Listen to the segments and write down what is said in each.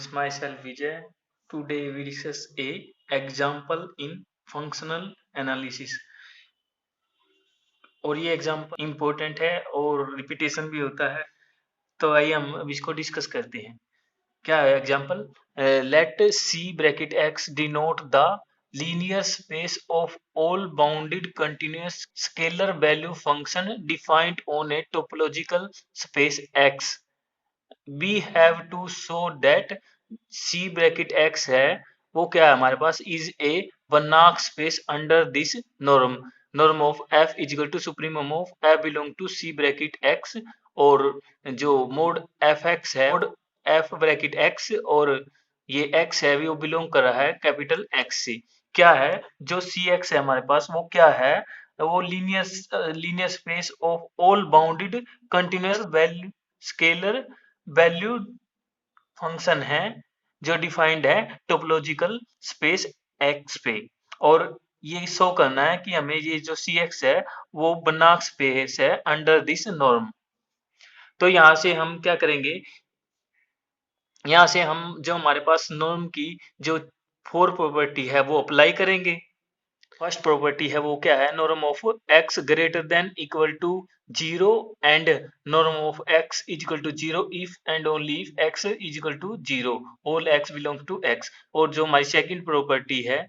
friends, myself Vijay. Today we discuss a example in functional analysis. और ये example important है और repetition भी होता है, तो आइए हम अब इसको डिस्कस करते हैं। क्या है example? Let see bracket x denote the linear space of all bounded continuous scalar value function defined on a topological space X. We have to show that C bracket X है वो क्या है हमारे पास is a Banach space under this norm of F is equal to supremum of F belong to C bracket X और जो mode Fx है mode F bracket X और ये X है वो बिलोंग कर रहा है कैपिटल X से। क्या है जो Cx है हमारे पास वो क्या है वो linear space of all bounded continuous value scalar valued function है जो डिफाइंड है टोपोलॉजिकल स्पेस एक्स पे और ये शो करना है कि हमें ये जो सी एक्स है वो बनाक स्पेस है अंडर दिस नॉर्म। तो यहाँ से हम क्या करेंगे, यहाँ से हम जो हमारे पास नॉर्म की जो 4 प्रॉपर्टी है वो अप्लाई करेंगे। फर्स्ट प्रॉपर्टी है वो क्या है, norm of X greater than equal to 0 and norm of X is equal to 0 if and only if X is equal to 0 all X belong to X. और जो हमारी सेकंड प्रॉपर्टी है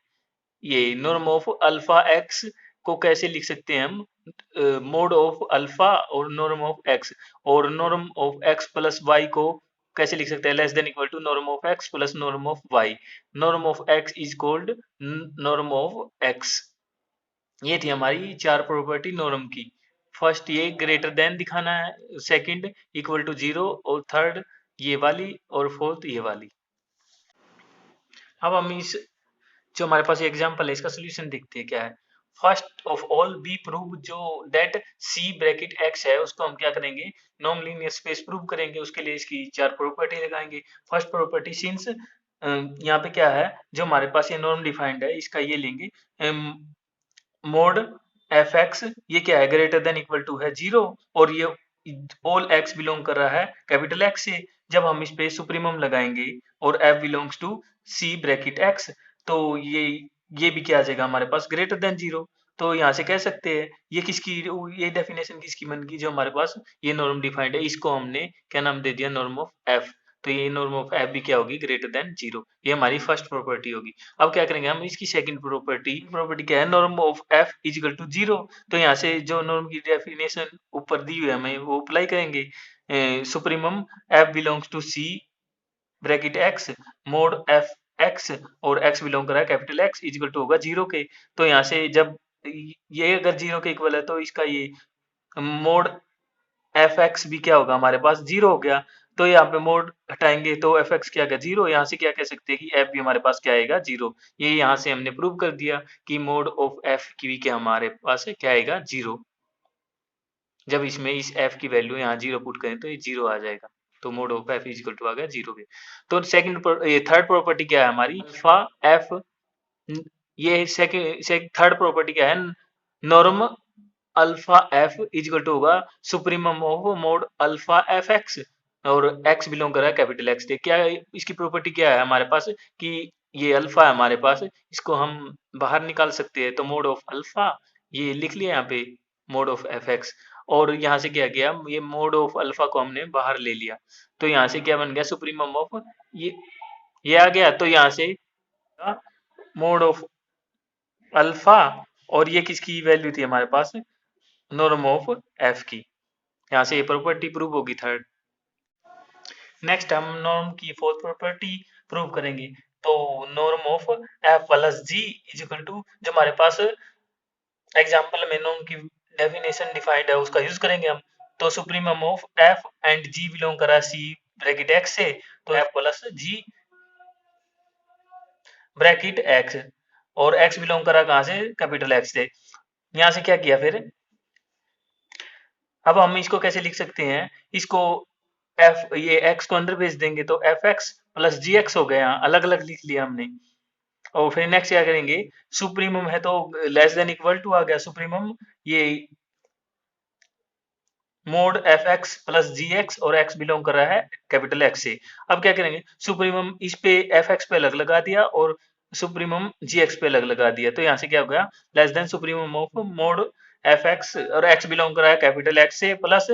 ये norm of alpha x को कैसे लिख सकते हैं हम, मोड ऑफ अल्फा और नॉर्म ऑफ एक्स, और norm of X plus Y को कैसे लिख सकते हैं, less than equal to norm of X plus norm of Y. Norm of X is called norm of X. ये थी हमारी 4 प्रॉपर्टी नॉर्म की। फर्स्ट ये ग्रेटर देन दिखाना है, सेकंड इक्वल टू 0 और थर्ड ये वाली और फोर्थ ये वाली। अब हम इस जो हमारे पास एग्जांपल है इसका सोल्यूशन देखते हैं क्या है। First of all B prove जो दैट सी ब्रैकेट एक्स है उसको हम क्या करेंगे, नॉन लीनियर स्पेस प्रूव करेंगे। उसके लिए इसकी 4 प्रॉपर्टी लगाएंगे। फर्स्ट प्रॉपर्टी सिंस यहाँ पे क्या है जो हमारे पास ये नॉर्म डिफाइंड है इसका ये लेंगे मोड एफ एक्स, ये क्या है ग्रेटर देन इक्वल टू है 0 और ये ऑल एक्स बिलोंग कर रहा है कैपिटल एक्स से। जब हम इस पे सुप्रीमम लगाएंगे और F belongs to C bracket X तो ये भी क्या आ जाएगा हमारे पास ग्रेटर देन 0। तो यहाँ से कह सकते हैं ये किसकी, ये डेफिनेशन किसकी बन गई, जो हमारे पास ये नॉर्म डिफाइंड है इसको हमने क्या नाम दे दिया, नॉर्म ऑफ एफ। तो ये नॉर्म ऑफ एफ भी क्या होगी ग्रेटर देन 0। ये हमारी फर्स्ट प्रॉपर्टी होगी। अब क्या करेंगे हम, इसकी सेकंड प्रॉपर्टी प्रॉपर्टी क्या है, norm of F is equal to 0। तो यहाँ से जो नॉर्म की डेफिनेशन ऊपर दी हुई है हमें वो अप्लाई करेंगे। Supremum F belongs to C bracket X mod F x और एक्स बिलोंग कर रहा है capital X is equal to होगा 0 के। तो यहाँ से जब ये अगर 0 के इक्वल है तो इसका ये मोड एफ एक्स भी क्या होगा हमारे पास 0 हो गया। तो यहाँ पे मोड हटाएंगे तो एफ एक्स क्या आएगा 0। यहाँ से क्या कह सकते हैं कि एफ भी हमारे पास क्या आएगा 0। ये यहाँ से हमने प्रूव कर दिया कि मोड ऑफ एफ की भी क्या हमारे पास है क्या आएगा 0। जब इसमें इस एफ की वैल्यू यहाँ 0 पुट करें तो ये 0 आ जाएगा। तो mod of F is equal to आ गया 0 पे। तो सेकंड ये थर्ड प्रॉपर्टी क्या है हमारी, अल्फा एफ, ये सेकंड थर्ड प्रॉपर्टी क्या है, norm alpha F is equal to होगा supremum of mod alpha F x और एक्स बिलोंग कर रहा है कैपिटल एक्स से। क्या इसकी प्रॉपर्टी क्या है हमारे पास कि ये अल्फा है हमारे पास, इसको हम बाहर निकाल सकते हैं। तो मोड ऑफ अल्फा ये लिख लिया यहाँ पे मोड ऑफ एफ एक्स, और यहाँ से क्या किया ये मोड ऑफ अल्फा को हमने बाहर ले लिया। तो यहाँ से क्या बन गया सुप्रीमम ऑफ ये आ गया। तो यहाँ से मोड ऑफ अल्फा और ये किसकी वैल्यू थी हमारे पास, नॉर्म ऑफ एफ की। यहाँ से ये प्रॉपर्टी प्रूव होगी थर्ड। नेक्स्ट हम नॉर्म की फोर्थ प्रॉपर्टी प्रूव करेंगे। तो norm of F plus G is equal to, जो हमारे पास एग्जांपल में नॉर्म की डेफिनेशन डिफाइंड है उसका यूज करेंगे हम। तो supremum of F and G belong करा सी ब्रैकेट एक्स से, तो F plus G bracket X और एक्स बिलोंग करा कहाँ से कैपिटल एक्स से। यहाँ से क्या किया फिर, अब हम इसको कैसे लिख सकते हैं, इसको एफ ये एक्स को अंदर भेज देंगे तो एफ एक्स प्लस जी एक्स हो गया, अलग अलग लिख लिया हमने। और फिर नेक्स्ट क्या करेंगे, सुप्रीमम है तो लेस देन इक्वल टू आ गया सुप्रीमम, ये मोड एफ एक्स प्लस जी एक्स और एक्स बिलोंग कर रहा है कैपिटल एक्स से। अब क्या करेंगे, सुप्रीमम इस पे एफ एक्स पे अलग लगा दिया और सुप्रीमम जी एक्स पे अलग लगा दिया, तो यहाँ से क्या हो गया, less than supremum of mode F x और एक्स बिलोंग कर रहा है कैपिटल एक्स से प्लस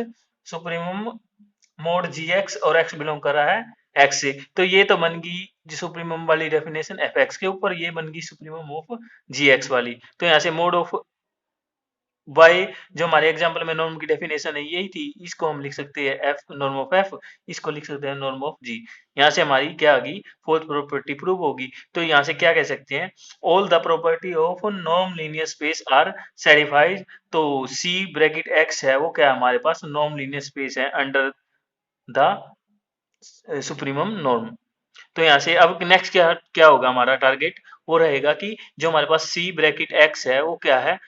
सुप्रीमम मोड जी एक्स और एक्स बिलोंग कर रहा है एक्स से। तो ये तो बन गई जो सुप्रीमम वाली डेफिनेशन एफ एक्स के ऊपर, ये बन गई सुप्रीमम ऑफ जी एक्स वाली। तो यहाँ से मोड ऑफ वाई जो हमारे एग्जाम्पल में नॉर्म की डेफिनेशन है यही थी, इसको हम लिख सकते हैं एफ नॉर्म ऑफ एफ, इसको लिख सकते हैं नॉर्म ऑफ जी। यहाँ से हमारी क्या आ गई, फोर्थ प्रॉपर्टी प्रूव होगी। तो यहाँ से क्या कह सकते हैं, all the property of norm linear space are satisfied. तो सी ब्रैकेट एक्स है वो क्या है, हमारे पास नॉर्म लीनियर स्पेस है अंडर द सुप्रीमम नॉर्म। तो यहाँ से अब नेक्स्ट क्या क्या होगा, हमारा टारगेट वो रहेगा कि जो हमारे पास सी ब्रैकेट एक्स है वो क्या है,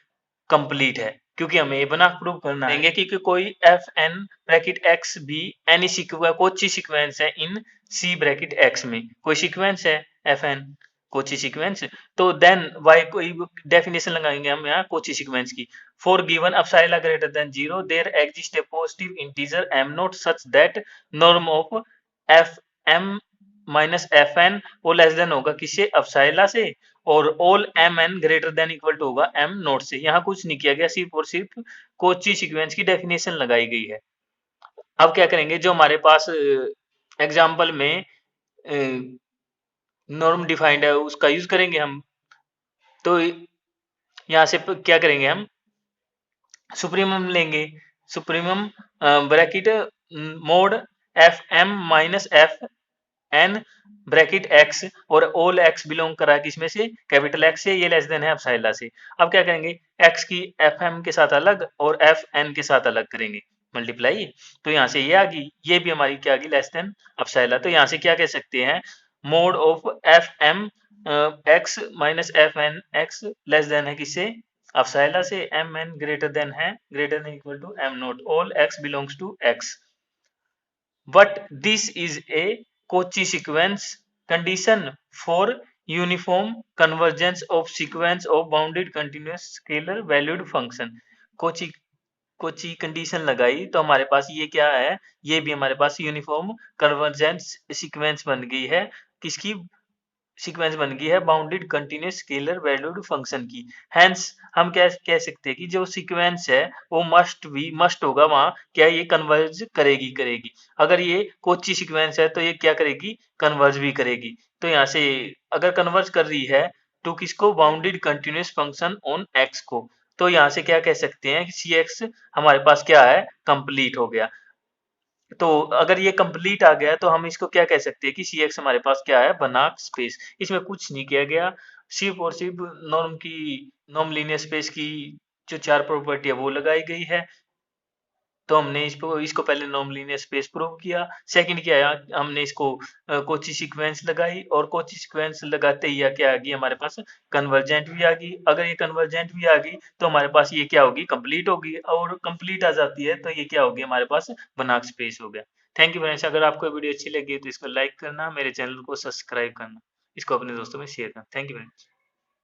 कंप्लीट है, क्योंकि हमें ये बना प्रूव करना है कि कोई एफ एन ब्रैकेट एक्स भी एनी सीक्वेंस कोची सीक्वेंस है इन सी ब्रैकेट एक्स में, कोई सीक्वेंस है एफ एन कोची सीक्वेंस, तो देन वाई कोई डेफिनेशन लगाएंगे हम यहाँ कोची सीक्वेंस की। For given epsilon greater than zero there exist a positive integer M naught such that norm of F M minus F N वो less than होगा किससे, epsilon से, और all M N greater than equal to होगा M note से। यहाँ कुछ नहीं किया गया, सिर्फ और सिर्फ कोची सीक्वेंस की डेफिनेशन लगाई गई है। अब क्या करेंगे, जो हमारे पास एग्जाम्पल में नॉर्म डिफाइंड है उसका यूज करेंगे हम। तो यहाँ से क्या करेंगे हम, सुप्रीमम लेंगे, supremum bracket mod F M minus F N bracket X और ऑल एक्स बिलोंग कर रहा है किसमें से, कैपिटल एक्स से, ये लेस देन है अपसाइला से। अब क्या करेंगे, एक्स की एफ एम के साथ अलग और एफ एन के साथ अलग करेंगे मल्टीप्लाई। तो यहाँ से ये आ गई, ये भी हमारी क्या आ गई, लेस देन अपसाइला। तो यहाँ से क्या कह सकते हैं, mod of F M X minus F N X less than है किससे, अपसाइला से, एम एन ग्रेटर देन है, greater than equal to M naught, all X belongs to X. But this is a Cauchy sequence condition for uniform convergence of sequence of bounded continuous scalar valued function। Cauchy Cauchy condition लगाई तो हमारे पास ये क्या है, ये भी हमारे पास uniform convergence sequence बन गई है, किसकी सीक्वेंस बन गई है, bounded continuous scalar valued function की। हेंस हम क्या कह सकते हैं कि जो सीक्वेंस है वो मस्ट होगा वहां क्या, ये कन्वर्ज करेगी। अगर ये कोची सीक्वेंस है तो ये क्या करेगी, कन्वर्ज भी करेगी। तो यहाँ से अगर कन्वर्ज कर रही है तो किसको, bounded continuous function on x को, तो यहाँ से क्या कह सकते हैं कि सी एक्स हमारे पास क्या है, कंप्लीट हो गया। तो अगर ये कंप्लीट आ गया तो हम इसको क्या कह सकते हैं कि सी एक्स हमारे पास क्या है, बनाक स्पेस। इसमें कुछ नहीं किया गया, सिर्फ और सिर्फ नॉर्म लीनियर स्पेस की जो चार प्रॉपर्टी है वो लगाई गई है। तो हमने इसको पहले नॉर्म लीनियर स्पेस प्रूव किया, सेकंड क्या है, हमने इसको कोची सीक्वेंस लगाई, और कोची सीक्वेंस लगाते ही क्या आ गई हमारे पास, कन्वर्जेंट भी आ गई। अगर ये कन्वर्जेंट भी आ गई तो हमारे पास ये क्या होगी, कंप्लीट होगी, और कंप्लीट आ जाती है तो ये क्या होगी हमारे पास, बनाक स्पेस हो गया। थैंक यू फ्रेंड्स, अगर आपको वीडियो अच्छी लगी तो इसको लाइक करना, मेरे चैनल को सब्सक्राइब करना, इसको अपने दोस्तों में शेयर करना। Thank you friends.